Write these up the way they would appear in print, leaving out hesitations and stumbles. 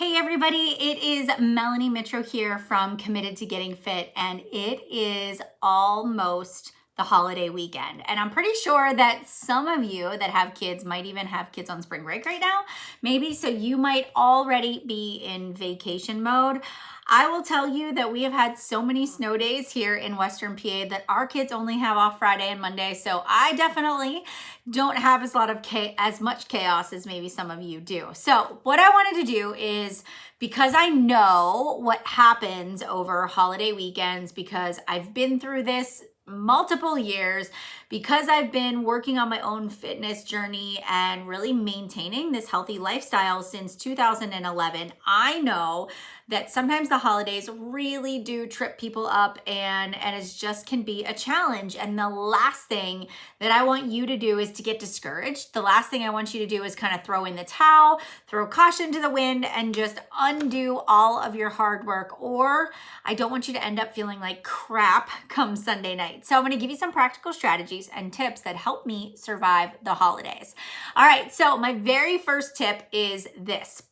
Hey everybody, it is Melanie Mitro here from Committed to Getting Fit, and it is almost the holiday weekend. And I'm pretty sure that some of you that have kids might even have kids on spring break right now, maybe, so you might already be in vacation mode. I will tell you that we have had so many snow days here in Western PA that our kids only have off Friday and Monday, so I definitely don't have as much chaos as maybe some of you do. So what I wanted to do is, because I know what happens over holiday weekends, because I've been through this multiple years, because I've been working on my own fitness journey and really maintaining this healthy lifestyle since 2011, I know that sometimes the holidays really do trip people up and it just can be a challenge. And the last thing that I want you to do is to get discouraged. The last thing I want you to do is kind of throw in the towel, throw caution to the wind, and just undo all of your hard work. Or I don't want you to end up feeling like crap come Sunday night. So I'm going to give you some practical strategies and tips that help me survive the holidays. All right, so my very first tip is this.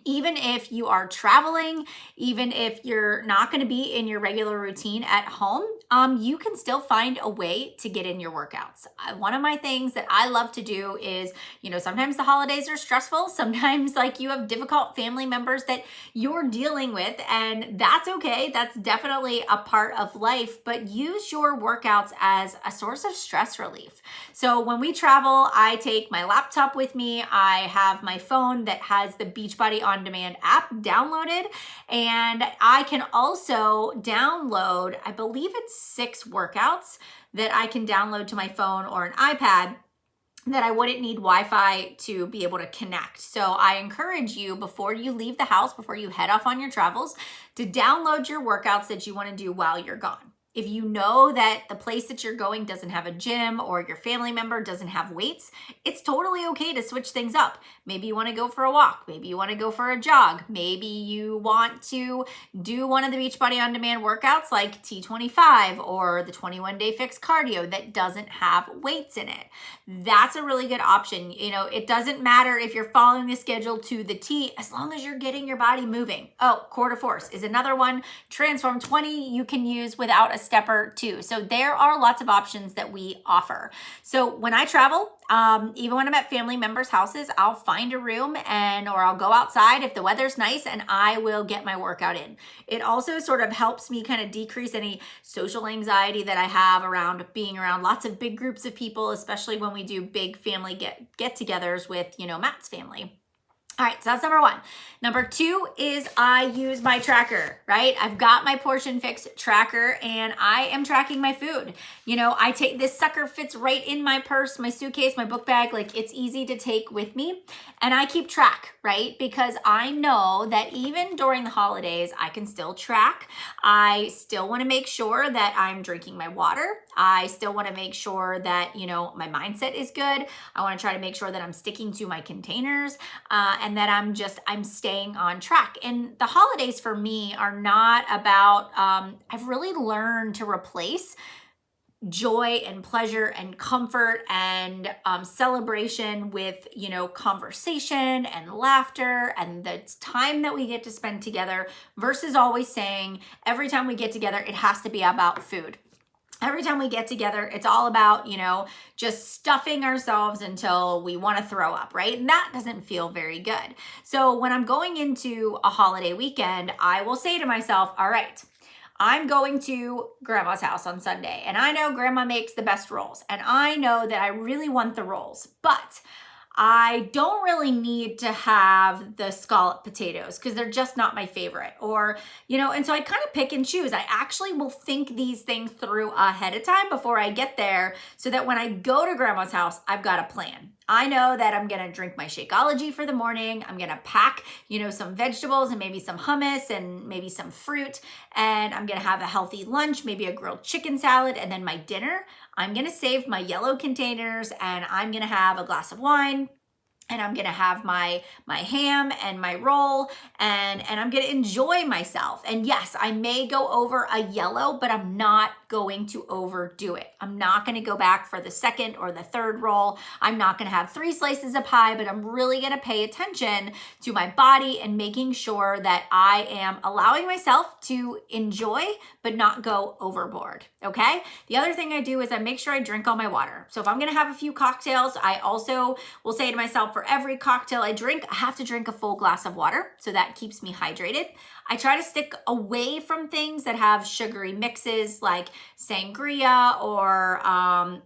Even if you are traveling, even if you're not going to be in your regular routine at home, you can still find a way to get in your workouts. One of my things that I love to do is, sometimes the holidays are stressful. Sometimes like you have difficult family members that you're dealing with, and that's okay. That's definitely a part of life, but use your workouts as a source of stress relief. So when we travel, I take my laptop with me. I have my phone that has the Beachbody On Demand app downloaded, and I can also download, I believe it's 6 workouts that I can download to my phone or an iPad that I wouldn't need Wi-Fi to be able to connect. So I encourage you, before you leave the house, before you head off on your travels, to download your workouts that you want to do while you're gone. If you know that the place that you're going doesn't have a gym, or your family member doesn't have weights, it's totally okay to switch things up. Maybe you want to go for a walk. Maybe you want to go for a jog. Maybe you want to do one of the Beachbody On Demand workouts like T25 or the 21-day fixed cardio that doesn't have weights in it. That's a really good option. It doesn't matter if you're following the schedule to the T, as long as you're getting your body moving. Oh, Core de Force is another one. Transform 20 you can use without a stepper too. So there are lots of options that we offer. So when I travel, even when I'm at family members' houses, I'll find a room or I'll go outside if the weather's nice, and I will get my workout in. It also sort of helps me kind of decrease any social anxiety that I have around being around lots of big groups of people, especially when we do big family get-togethers with, Matt's family. All right, so that's number 1. Number 2 is I use my tracker, right? I've got my Portion Fix tracker, and I am tracking my food. I take this sucker, fits right in my purse, my suitcase, my book bag. Like, it's easy to take with me, and I keep track, right? Because I know that even during the holidays, I can still track. I still want to make sure that I'm drinking my water. I still want to make sure that, my mindset is good. I want to try to make sure that I'm sticking to my containers, and that I'm staying on track. And the holidays for me are not about, I've really learned to replace joy and pleasure and comfort and celebration with, conversation and laughter and the time that we get to spend together, versus always saying every time we get together, it has to be about food. Every time we get together, it's all about, just stuffing ourselves until we want to throw up, right? And that doesn't feel very good. So when I'm going into a holiday weekend, I will say to myself, all right, I'm going to grandma's house on Sunday, and I know grandma makes the best rolls, and I know that I really want the rolls, but I don't really need to have the scallop potatoes because they're just not my favorite. And so I kind of pick and choose. I actually will think these things through ahead of time before I get there, so that when I go to grandma's house, I've got a plan. I know that I'm going to drink my Shakeology for the morning. I'm going to pack, some vegetables and maybe some hummus and maybe some fruit. And I'm going to have a healthy lunch, maybe a grilled chicken salad. And then my dinner, I'm going to save my yellow containers, and I'm going to have a glass of wine and I'm gonna have my ham and my roll, and I'm gonna enjoy myself. And yes, I may go over a yellow, but I'm not going to overdo it. I'm not gonna go back for the second or the third roll. I'm not gonna have 3 slices of pie, but I'm really gonna pay attention to my body and making sure that I am allowing myself to enjoy, but not go overboard, okay? The other thing I do is I make sure I drink all my water. So if I'm gonna have a few cocktails, I also will say to myself, for every cocktail I drink, I have to drink a full glass of water. So that keeps me hydrated. I try to stick away from things that have sugary mixes like sangria or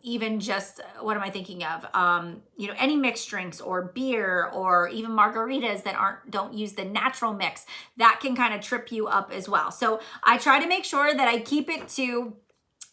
even just, what am I thinking of? Any mixed drinks or beer or even margaritas that don't use the natural mix. That can kind of trip you up as well. So I try to make sure that I keep it to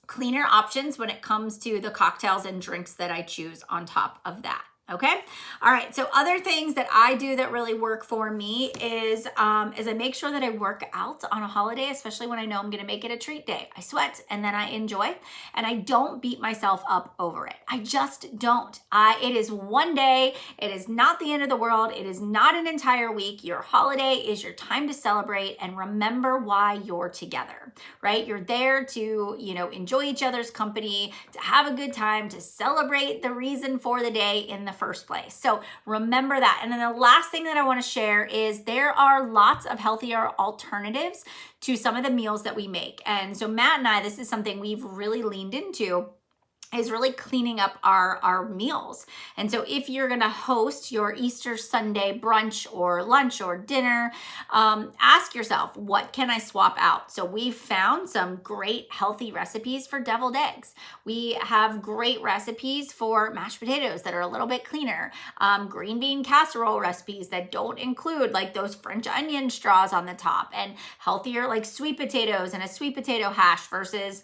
cleaner options when it comes to the cocktails and drinks that I choose on top of that. Okay. All right. So other things that I do that really work for me is I make sure that I work out on a holiday, especially when I know I'm going to make it a treat day. I sweat and then I enjoy, and I don't beat myself up over it. I just don't. It is one day. It is not the end of the world. It is not an entire week. Your holiday is your time to celebrate and remember why you're together, right? You're there to, enjoy each other's company, to have a good time, to celebrate the reason for the day in the first place. So remember that. And then the last thing that I want to share is there are lots of healthier alternatives to some of the meals that we make. And so Matt and I, this is something we've really leaned into, is really cleaning up our meals. And so if you're gonna host your Easter Sunday brunch or lunch or dinner, ask yourself, what can I swap out? So we've found some great healthy recipes for deviled eggs. We have great recipes for mashed potatoes that are a little bit cleaner, green bean casserole recipes that don't include like those French onion straws on the top, and healthier like sweet potatoes and a sweet potato hash versus,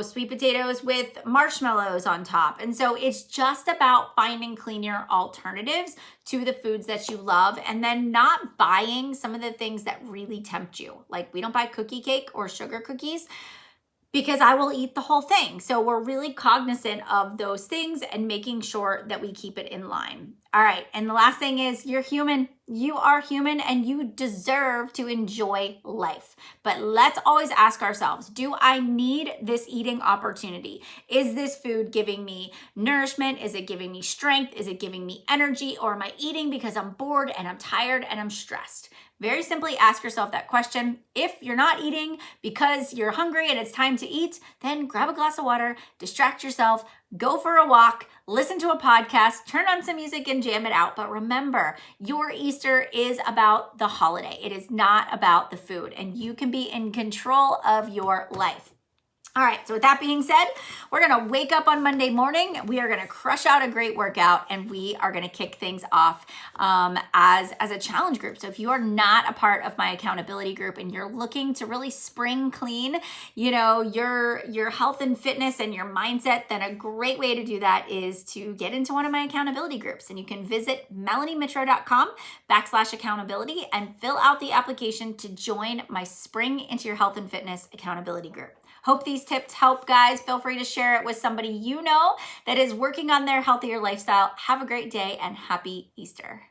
sweet potatoes with marshmallows on top. And so it's just about finding cleaner alternatives to the foods that you love, and then not buying some of the things that really tempt you. Like we don't buy cookie cake or sugar cookies because I will eat the whole thing. So we're really cognizant of those things and making sure that we keep it in line. All right. And the last thing is you're human. You are human and you deserve to enjoy life. But let's always ask ourselves, do I need this eating opportunity? Is this food giving me nourishment? Is it giving me strength? Is it giving me energy? Or am I eating because I'm bored and I'm tired and I'm stressed? Very simply ask yourself that question. If you're not eating because you're hungry and it's time to eat, then grab a glass of water, distract yourself, go for a walk, listen to a podcast, turn on some music and jam it out. But remember, your Easter is about the holiday. It is not about the food, and you can be in control of your life. All right, so with that being said, we're gonna wake up on Monday morning, we are gonna crush out a great workout, and we are gonna kick things off as a challenge group. So if you are not a part of my accountability group and you're looking to really spring clean, your health and fitness and your mindset, then a great way to do that is to get into one of my accountability groups. And you can visit melaniemitro.com/accountability and fill out the application to join my Spring into Your Health and Fitness accountability group. Hope these tips help, guys. Feel free to share it with somebody you know that is working on their healthier lifestyle. Have a great day and happy Easter.